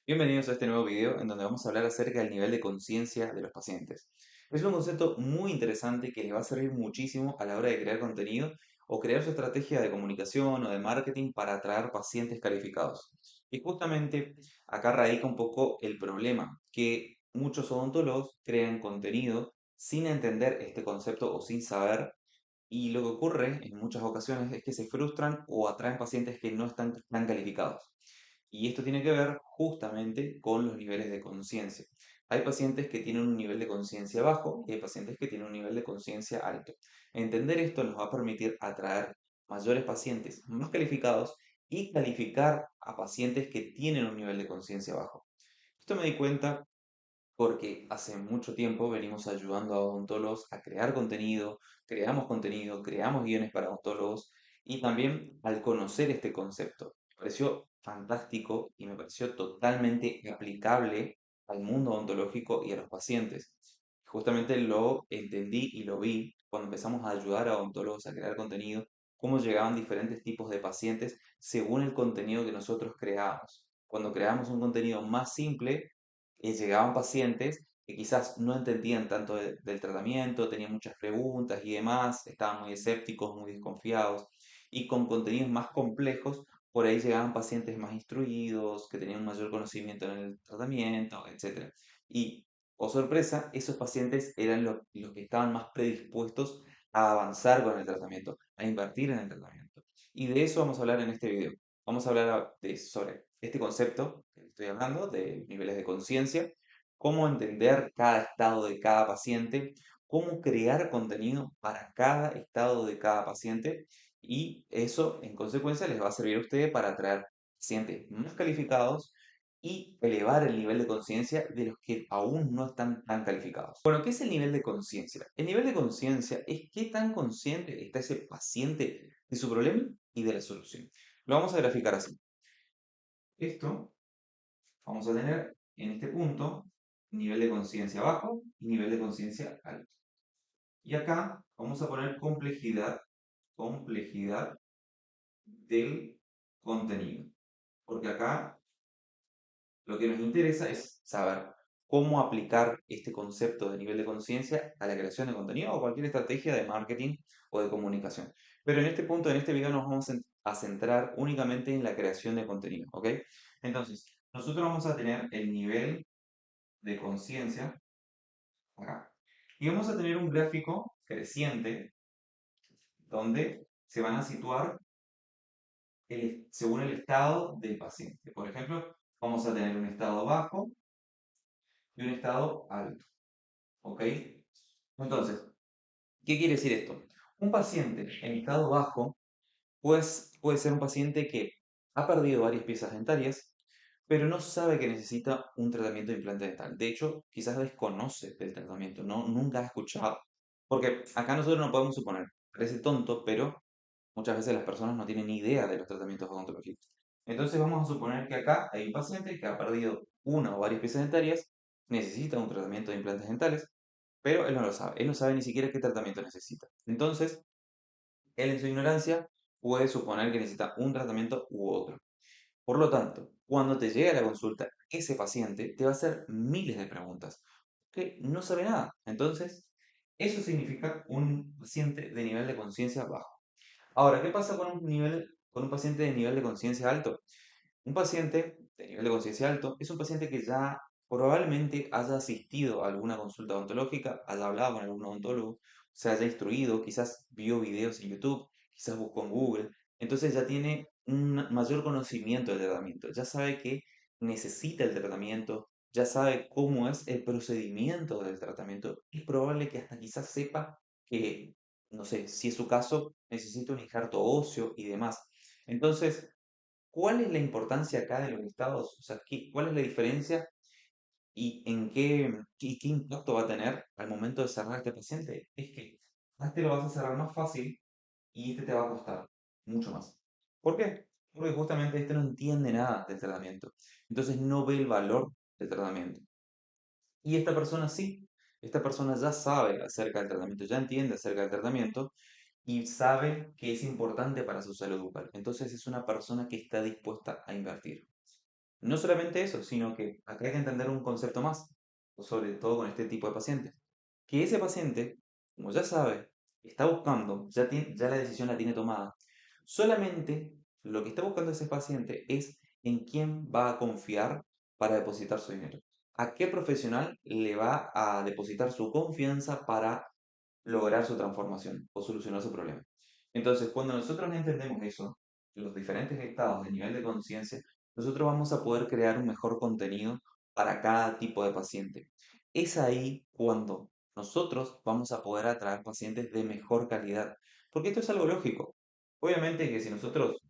Bienvenidos a este nuevo video en donde vamos a hablar acerca del nivel de conciencia de los pacientes. Es un concepto muy interesante que les va a servir muchísimo a la hora de crear contenido o crear su estrategia de comunicación o de marketing para atraer pacientes calificados. Y justamente acá radica un poco el problema, que muchos odontólogos crean contenido sin entender este concepto o sin saber, y lo que ocurre en muchas ocasiones es que se frustran o atraen pacientes que no están tan calificados. Y esto tiene que ver justamente con los niveles de conciencia. Hay pacientes que tienen un nivel de conciencia bajo y hay pacientes que tienen un nivel de conciencia alto. Entender esto nos va a permitir atraer mayores pacientes más calificados y calificar a pacientes que tienen un nivel de conciencia bajo. Esto me di cuenta porque hace mucho tiempo venimos ayudando a odontólogos a crear contenido, creamos guiones para odontólogos y también al conocer este concepto. Me pareció fantástico y me pareció totalmente aplicable al mundo odontológico y a los pacientes. Justamente lo entendí y lo vi cuando empezamos a ayudar a odontólogos a crear contenido, cómo llegaban diferentes tipos de pacientes según el contenido que nosotros creábamos. Cuando creábamos un contenido más simple, llegaban pacientes que quizás no entendían tanto del tratamiento, tenían muchas preguntas y demás, estaban muy escépticos, muy desconfiados, y con contenidos más complejos, por ahí llegaban pacientes más instruidos, que tenían un mayor conocimiento en el tratamiento, etcétera. Y, oh sorpresa, esos pacientes eran los que estaban más predispuestos a avanzar con el tratamiento, a invertir en el tratamiento. Y de eso vamos a hablar en este video. Vamos a hablar sobre este concepto que estoy hablando, de niveles de conciencia, cómo entender cada estado de cada paciente, cómo crear contenido para cada estado de cada paciente y eso en consecuencia les va a servir a ustedes para atraer pacientes más calificados y elevar el nivel de conciencia de los que aún no están tan calificados. Bueno, ¿qué es el nivel de conciencia? El nivel de conciencia es qué tan consciente está ese paciente de su problema y de la solución. Lo vamos a graficar así. Esto vamos a tener en este punto nivel de conciencia bajo y nivel de conciencia alto. Y acá vamos a poner complejidad del contenido. Porque acá lo que nos interesa es saber cómo aplicar este concepto de nivel de conciencia a la creación de contenido o cualquier estrategia de marketing o de comunicación. Pero en este punto, en este video, nos vamos a centrar únicamente en la creación de contenido, ¿ok? Entonces, nosotros vamos a tener el nivel de conciencia acá. Y vamos a tener un gráfico creciente donde se van a situar según el estado del paciente. Por ejemplo, vamos a tener un estado bajo y un estado alto. ¿Ok? Entonces, ¿qué quiere decir esto? Un paciente en estado bajo pues, puede ser un paciente que ha perdido varias piezas dentarias, pero no sabe que necesita un tratamiento de implante dental. De hecho, quizás desconoce del tratamiento, no, nunca ha escuchado. Porque acá nosotros no podemos suponer, parece tonto, pero muchas veces las personas no tienen ni idea de los tratamientos odontológicos. Entonces vamos a suponer que acá hay un paciente que ha perdido una o varias piezas dentarias, necesita un tratamiento de implantes dentales, pero él no lo sabe, él no sabe ni siquiera qué tratamiento necesita. Entonces, él en su ignorancia puede suponer que necesita un tratamiento u otro. Por lo tanto, cuando te llega a la consulta, ese paciente te va a hacer miles de preguntas, que no sabe nada. Entonces, eso significa un paciente de nivel de conciencia bajo. Ahora, ¿qué pasa con un paciente de nivel de conciencia alto? Un paciente de nivel de conciencia alto es un paciente que ya probablemente haya asistido a alguna consulta odontológica, haya hablado con algún odontólogo, se haya instruido, quizás vio videos en YouTube, quizás buscó en Google, entonces ya tiene un mayor conocimiento del tratamiento, ya sabe que necesita el tratamiento, ya sabe cómo es el procedimiento del tratamiento. Es probable que hasta quizás sepa que, no sé, si es su caso, necesita un injerto óseo y demás. Entonces, ¿cuál es la importancia acá de los listados? O sea, ¿cuál es la diferencia y qué impacto va a tener al momento de cerrar a este paciente? Es que a este lo vas a cerrar más fácil y este te va a costar mucho más. ¿Por qué? Porque justamente este no entiende nada del tratamiento. Entonces no ve el valor del tratamiento. Y esta persona sí, esta persona ya sabe acerca del tratamiento, ya entiende acerca del tratamiento y sabe que es importante para su salud bucal. Entonces es una persona que está dispuesta a invertir. no solamente eso, sino que acá hay que entender un concepto más, sobre todo con este tipo de pacientes, que ese paciente, como ya sabe, está buscando, ya la decisión la tiene tomada, solamente lo que está buscando ese paciente es en quién va a confiar para depositar su dinero. ¿A qué profesional le va a depositar su confianza para lograr su transformación o solucionar su problema? Entonces, cuando nosotros entendemos eso, los diferentes estados de nivel de conciencia, nosotros vamos a poder crear un mejor contenido para cada tipo de paciente. Es ahí cuando nosotros vamos a poder atraer pacientes de mejor calidad, porque esto es algo lógico. Obviamente que si nosotros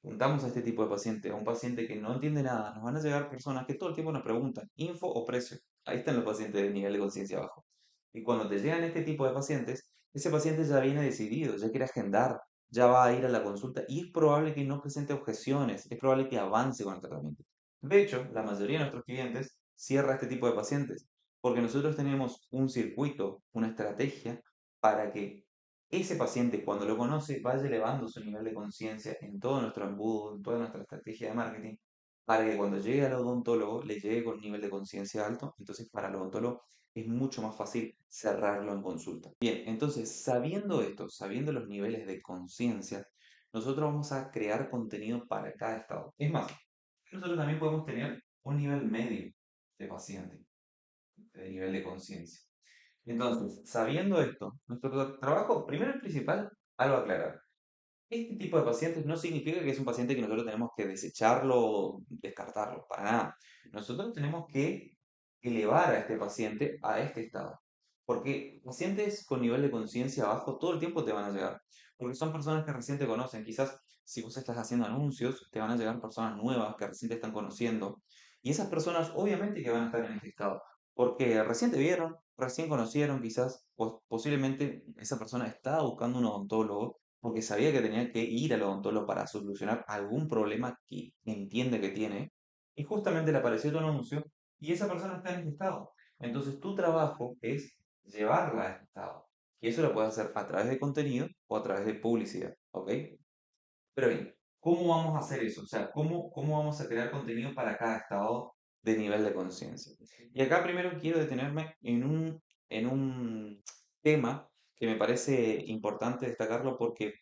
juntamos a este tipo de paciente, a un paciente que no entiende nada, nos van a llegar personas que todo el tiempo nos preguntan, info o precio. Ahí están los pacientes de nivel de conciencia bajo. Y cuando te llegan este tipo de pacientes, ese paciente ya viene decidido, ya quiere agendar, ya va a ir a la consulta y es probable que no presente objeciones, es probable que avance con el tratamiento. De hecho, la mayoría de nuestros clientes cierra este tipo de pacientes porque nosotros tenemos un circuito, una estrategia para que ese paciente, cuando lo conoce, vaya elevando su nivel de conciencia en todo nuestro embudo, en toda nuestra estrategia de marketing, para que cuando llegue al odontólogo le llegue con un nivel de conciencia alto. Entonces, para el odontólogo es mucho más fácil cerrarlo en consulta. Bien, entonces, sabiendo esto, sabiendo los niveles de conciencia, nosotros vamos a crear contenido para cada estado. Es más, nosotros también podemos tener un nivel medio de paciente, de nivel de conciencia. Entonces, sabiendo esto, nuestro trabajo, primero y principal, algo a aclarar. Este tipo de pacientes no significa que es un paciente que nosotros tenemos que desecharlo o descartarlo, para nada. Nosotros tenemos que elevar a este paciente a este estado. Porque pacientes con nivel de conciencia bajo todo el tiempo te van a llegar. Porque son personas que recién te conocen. Quizás si vos estás haciendo anuncios, te van a llegar personas nuevas que recién te están conociendo. Y esas personas obviamente que van a estar en este estado. Porque recién te vieron, recién conocieron, quizás, posiblemente esa persona estaba buscando un odontólogo porque sabía que tenía que ir al odontólogo para solucionar algún problema que entiende que tiene, y justamente le apareció tu anuncio y esa persona está en ese estado. Entonces tu trabajo es llevarla a ese estado. Y eso lo puedes hacer a través de contenido o a través de publicidad, ¿ok? Pero bien, ¿cómo vamos a hacer eso? O sea, ¿cómo vamos a crear contenido para cada estado de nivel de conciencia? Y acá primero quiero detenerme en un tema que me parece importante destacarlo porque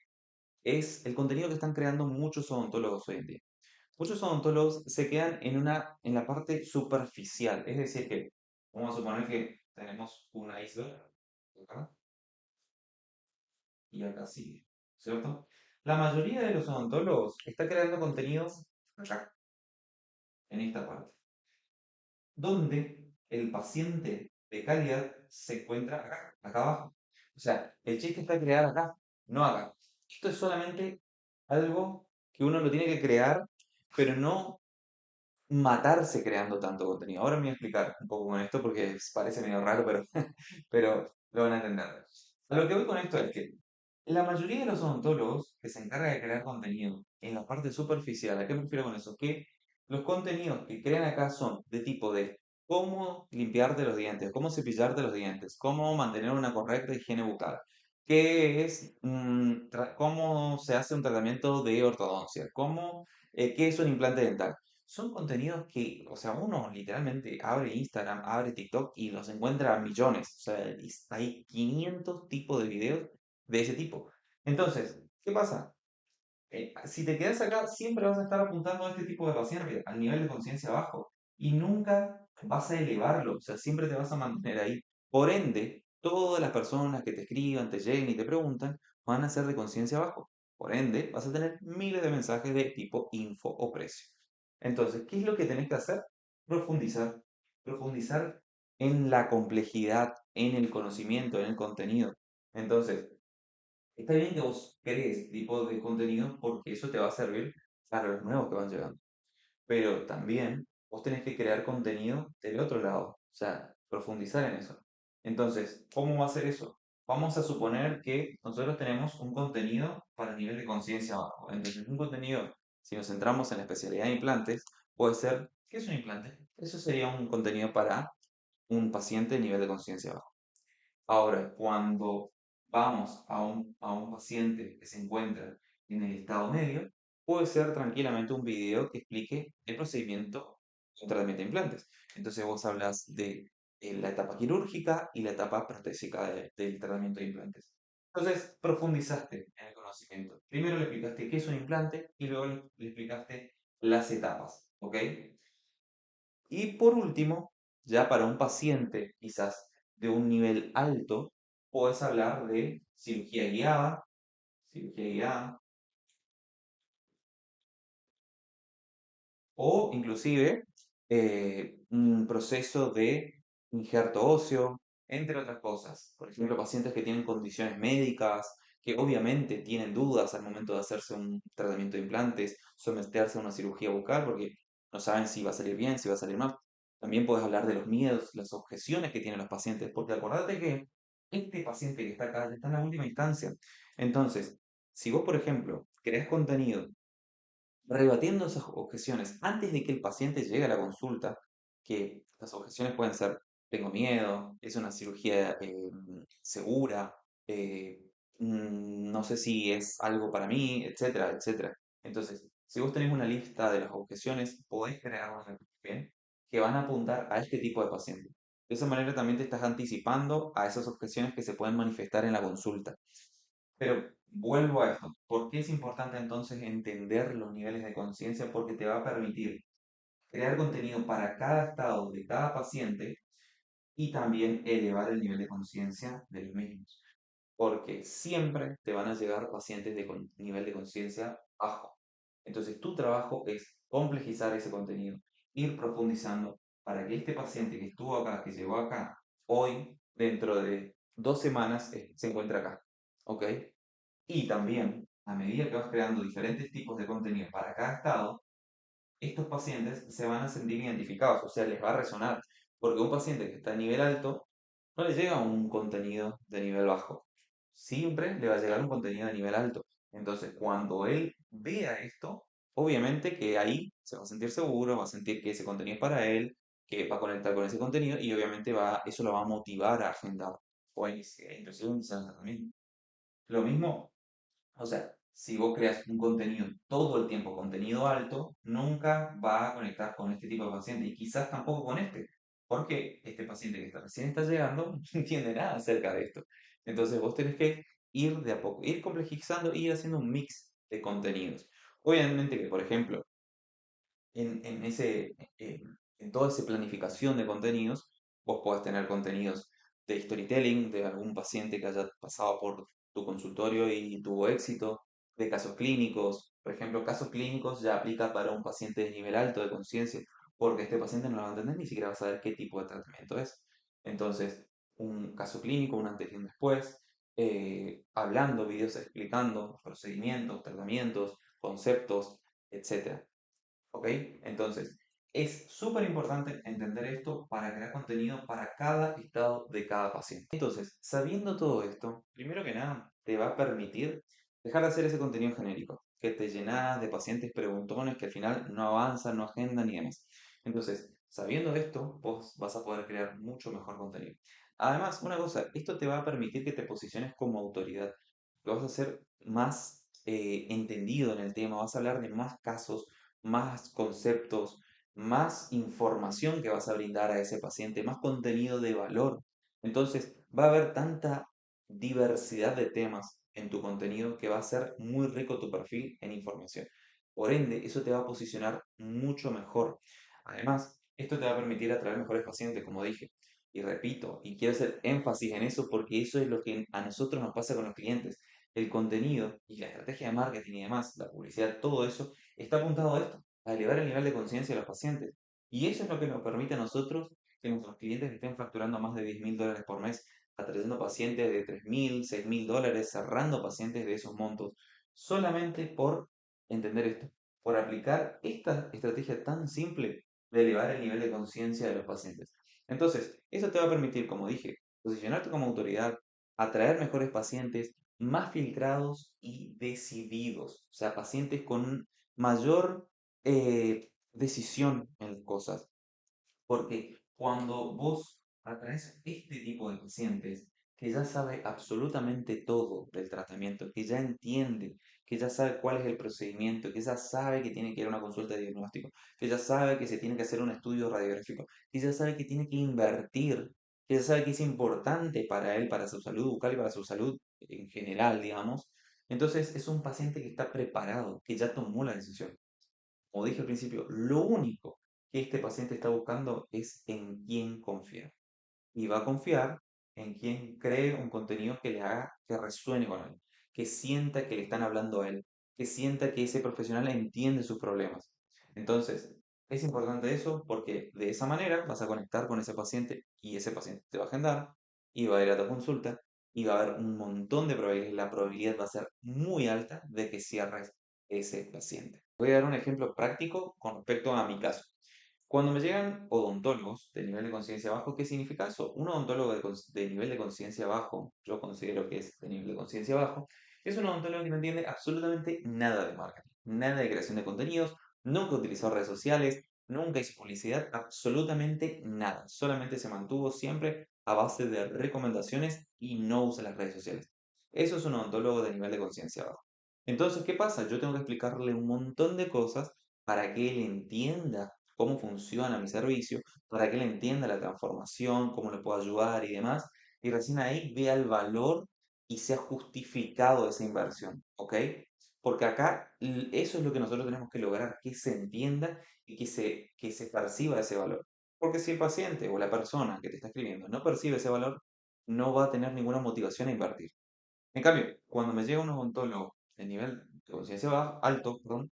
es el contenido que están creando muchos odontólogos hoy en día. Muchos odontólogos se quedan en la parte superficial, es decir, que vamos a suponer que tenemos una isla acá y acá sigue, ¿cierto? La mayoría de los odontólogos está creando contenidos acá, en esta parte, donde el paciente de calidad se encuentra acá abajo. O sea, el chiste está crear acá, no acá. Esto es solamente algo que uno lo tiene que crear, pero no matarse creando tanto contenido. Ahora me voy a explicar un poco con esto porque parece medio raro, pero, pero lo van a entender. A lo que voy con esto es que la mayoría de los odontólogos que se encargan de crear contenido en la parte superficial, ¿a qué me refiero con eso? Que los contenidos que crean acá son de tipo de cómo limpiarte los dientes, cómo cepillarte los dientes, cómo mantener una correcta higiene bucal, qué es, cómo se hace un tratamiento de ortodoncia, qué es un implante dental. Son contenidos que, o sea, uno literalmente abre Instagram, abre TikTok y los encuentra a millones. O sea, hay 500 tipos de videos de ese tipo. Entonces, ¿qué pasa? Si te quedas acá, siempre vas a estar apuntando a este tipo de pacientes, al nivel de conciencia bajo, y nunca vas a elevarlo, o sea, siempre te vas a mantener ahí. Por ende, todas las personas que te escriban, te lleguen y te preguntan, van a ser de conciencia bajo. Por ende, vas a tener miles de mensajes de tipo info o precio. Entonces, ¿qué es lo que tenés que hacer? Profundizar. Profundizar en la complejidad, en el conocimiento, en el contenido. Entonces, está bien que vos crees este tipo de contenido porque eso te va a servir para los nuevos que van llegando. Pero también vos tenés que crear contenido del otro lado, o sea, profundizar en eso. Entonces, ¿cómo va a ser eso? Vamos a suponer que nosotros tenemos un contenido para nivel de conciencia bajo. Entonces, un contenido, si nos centramos en la especialidad de implantes, puede ser, ¿qué es un implante? Eso sería un contenido para un paciente de nivel de conciencia bajo. Ahora, cuando vamos a un paciente que se encuentra en el estado medio, puede ser tranquilamente un video que explique el procedimiento de un tratamiento de implantes. Entonces vos hablas de la etapa quirúrgica y la etapa protésica del tratamiento de implantes. Entonces profundizaste en el conocimiento. Primero le explicaste qué es un implante y luego le explicaste las etapas, ¿ok? Y por último, ya para un paciente quizás de un nivel alto, puedes hablar de cirugía guiada, o inclusive un proceso de injerto óseo, entre otras cosas. Por ejemplo, pacientes que tienen condiciones médicas, que obviamente tienen dudas al momento de hacerse un tratamiento de implantes, someterse a una cirugía bucal, porque no saben si va a salir bien, si va a salir mal. También puedes hablar de los miedos, las objeciones que tienen los pacientes, porque acordate que este paciente que está acá ya está en la última instancia. Entonces, si vos, por ejemplo, creas contenido rebatiendo esas objeciones antes de que el paciente llegue a la consulta, que las objeciones pueden ser, tengo miedo, es una cirugía segura, eh, no sé si es algo para mí, etcétera, etcétera. Entonces, si vos tenés una lista de las objeciones, podés crearlas bien, que van a apuntar a este tipo de paciente. De esa manera también te estás anticipando a esas objeciones que se pueden manifestar en la consulta. Pero vuelvo a esto. ¿Por qué es importante entonces entender los niveles de conciencia? Porque te va a permitir crear contenido para cada estado de cada paciente y también elevar el nivel de conciencia de los mismos. Porque siempre te van a llegar pacientes de nivel de conciencia bajo. Entonces tu trabajo es complejizar ese contenido, ir profundizando para que este paciente que estuvo acá, que llegó acá, hoy, dentro de 2 semanas, se encuentre acá. ¿Ok? Y también, a medida que vas creando diferentes tipos de contenido para cada estado, estos pacientes se van a sentir identificados, o sea, les va a resonar. Porque un paciente que está a nivel alto no le llega un contenido de nivel bajo. Siempre le va a llegar un contenido de nivel alto. Entonces, cuando él vea esto, obviamente que ahí se va a sentir seguro, va a sentir que ese contenido es para él, que va a conectar con ese contenido y obviamente eso lo va a motivar a agendar o a inclusive iniciar un tratamiento. Lo mismo, o sea, si vos creas un contenido todo el tiempo, contenido alto, nunca va a conectar con este tipo de paciente y quizás tampoco con este, porque este paciente que recién está llegando no entiende nada acerca de esto. Entonces vos tenés que ir de a poco, ir complejizando y ir haciendo un mix de contenidos. Obviamente que, por ejemplo, en ese, en toda esa planificación de contenidos, vos podés tener contenidos de storytelling, de algún paciente que haya pasado por tu consultorio y tuvo éxito, de casos clínicos. Por ejemplo, casos clínicos ya aplica para un paciente de nivel alto de conciencia, porque este paciente no lo va a entender ni siquiera va a saber qué tipo de tratamiento es. Entonces, un caso clínico, un antes y un después, hablando, videos explicando procedimientos, tratamientos, conceptos, etcétera. ¿Ok? Entonces, es súper importante entender esto para crear contenido para cada estado de cada paciente. Entonces, sabiendo todo esto, primero que nada, te va a permitir dejar de hacer ese contenido genérico, que te llenas de pacientes preguntones que al final no avanzan, no agendan ni demás. Entonces, sabiendo esto, vos vas a poder crear mucho mejor contenido. Además, una cosa, esto te va a permitir que te posiciones como autoridad, que vas a ser más entendido en el tema, vas a hablar de más casos, más conceptos, más información que vas a brindar a ese paciente, más contenido de valor. Entonces, va a haber tanta diversidad de temas en tu contenido que va a ser muy rico tu perfil en información. Por ende, eso te va a posicionar mucho mejor. Además, esto te va a permitir atraer mejores pacientes, como dije. Y repito, y quiero hacer énfasis en eso porque eso es lo que a nosotros nos pasa con los clientes. El contenido y la estrategia de marketing y demás, la publicidad, todo eso está apuntado a esto, a elevar el nivel de conciencia de los pacientes. Y eso es lo que nos permite a nosotros que nuestros clientes estén facturando más de $10.000 por mes, atrayendo pacientes de $3.000, $6.000, cerrando pacientes de esos montos, solamente por entender esto, por aplicar esta estrategia tan simple de elevar el nivel de conciencia de los pacientes. Entonces, eso te va a permitir, como dije, posicionarte como autoridad, atraer mejores pacientes, más filtrados y decididos, o sea, pacientes con mayor decisión en cosas. Porque cuando vos atraes este tipo de pacientes que ya sabe absolutamente todo del tratamiento, que ya entiende, que ya sabe cuál es el procedimiento, que ya sabe que tiene que ir a una consulta de diagnóstico, que ya sabe que se tiene que hacer un estudio radiográfico, que ya sabe que tiene que invertir, que ya sabe que es importante para él, para su salud bucal y para su salud en general, digamos. Entonces es un paciente que está preparado, que ya tomó la decisión. Como dije al principio, lo único que este paciente está buscando es en quién confiar y va a confiar en quien cree un contenido que le haga que resuene con él, que sienta que le están hablando a él, que sienta que ese profesional entiende sus problemas. Entonces, es importante eso porque de esa manera vas a conectar con ese paciente y ese paciente te va a agendar y va a ir a tu consulta y va a haber un montón de probabilidades. La probabilidad va a ser muy alta de que cierres ese paciente. Voy a dar un ejemplo práctico con respecto a mi caso. Cuando me llegan odontólogos de nivel de conciencia bajo, ¿qué significa eso? Un odontólogo de nivel de conciencia bajo, yo considero que es de nivel de conciencia bajo, es un odontólogo que no entiende absolutamente nada de marketing, nada de creación de contenidos, nunca utilizó redes sociales, nunca hizo publicidad, absolutamente nada. Solamente se mantuvo siempre a base de recomendaciones y no usa las redes sociales. Eso es un odontólogo de nivel de conciencia bajo. Entonces, ¿qué pasa? Yo tengo que explicarle un montón de cosas para que él entienda cómo funciona mi servicio, para que él entienda la transformación, cómo le puedo ayudar y demás, y recién ahí vea el valor y sea justificado esa inversión, ¿ok? Porque acá eso es lo que nosotros tenemos que lograr, que se entienda y que se perciba ese valor. Porque si el paciente o la persona que te está escribiendo no percibe ese valor, no va a tener ninguna motivación a invertir. En cambio, cuando me llega un odontólogo de nivel de conciencia alto, perdón,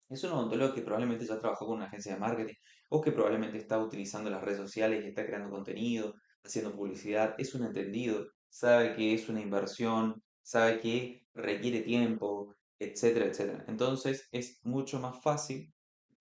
es un odontólogo que probablemente ya trabajó con una agencia de marketing o que probablemente está utilizando las redes sociales y está creando contenido, haciendo publicidad. Es un entendido, sabe que es una inversión, sabe que requiere tiempo, etcétera, etcétera. Entonces es mucho más fácil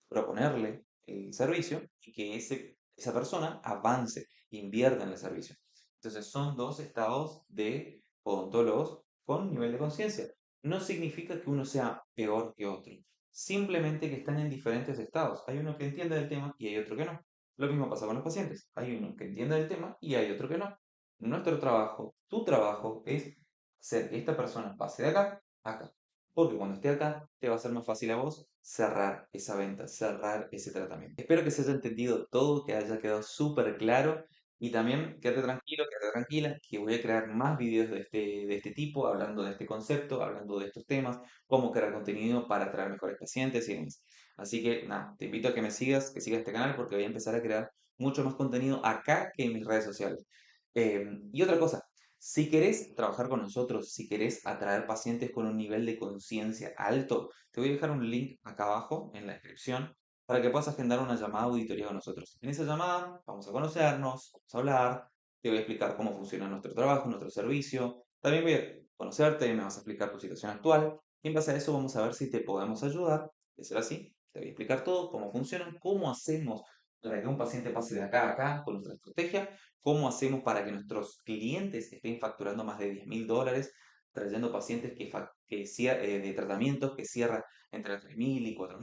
proponerle el servicio y que esa persona avance, invierta en el servicio. Entonces son dos estados de odontólogos con nivel de conciencia. No significa que uno sea peor que otro, simplemente que están en diferentes estados. Hay uno que entiende del tema y hay otro que no. Lo mismo pasa con los pacientes. Hay uno que entiende del tema y hay otro que no. Nuestro trabajo, tu trabajo, es hacer que esta persona pase de acá a acá. Porque cuando esté acá, te va a ser más fácil a vos cerrar esa venta, cerrar ese tratamiento. Espero que se haya entendido todo, que haya quedado súper claro. Y también quédate tranquilo, quédate tranquila, que voy a crear más videos de este tipo, hablando de este concepto, hablando de estos temas, cómo crear contenido para atraer mejores pacientes y demás. Así que nada, te invito a que me sigas, que sigas este canal, porque voy a empezar a crear mucho más contenido acá que en mis redes sociales. Y otra cosa, si querés trabajar con nosotros, si querés atraer pacientes con un nivel de conciencia alto, te voy a dejar un link acá abajo en la descripción para que puedas agendar una llamada auditoría con nosotros. En esa llamada vamos a conocernos, vamos a hablar, te voy a explicar cómo funciona nuestro trabajo, nuestro servicio. También voy a conocerte, me vas a explicar tu situación actual y en base a eso vamos a ver si te podemos ayudar. De ser así, te voy a explicar todo, cómo funciona, cómo hacemos para que un paciente pase de acá a acá con nuestra estrategia. ¿Cómo hacemos para que nuestros clientes estén facturando más de $10.000, trayendo pacientes de tratamientos que cierran entre 3.000 y 4.000?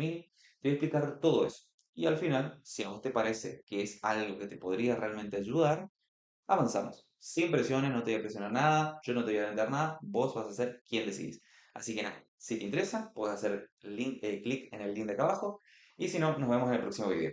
Te voy a explicar todo eso. Y al final, si a vos te parece que es algo que te podría realmente ayudar, avanzamos. Sin presiones, no te voy a presionar nada, yo no te voy a vender nada, vos vas a ser quien decidís. Así que nada, si te interesa, puedes hacer clic en el link de acá abajo y si no, nos vemos en el próximo video.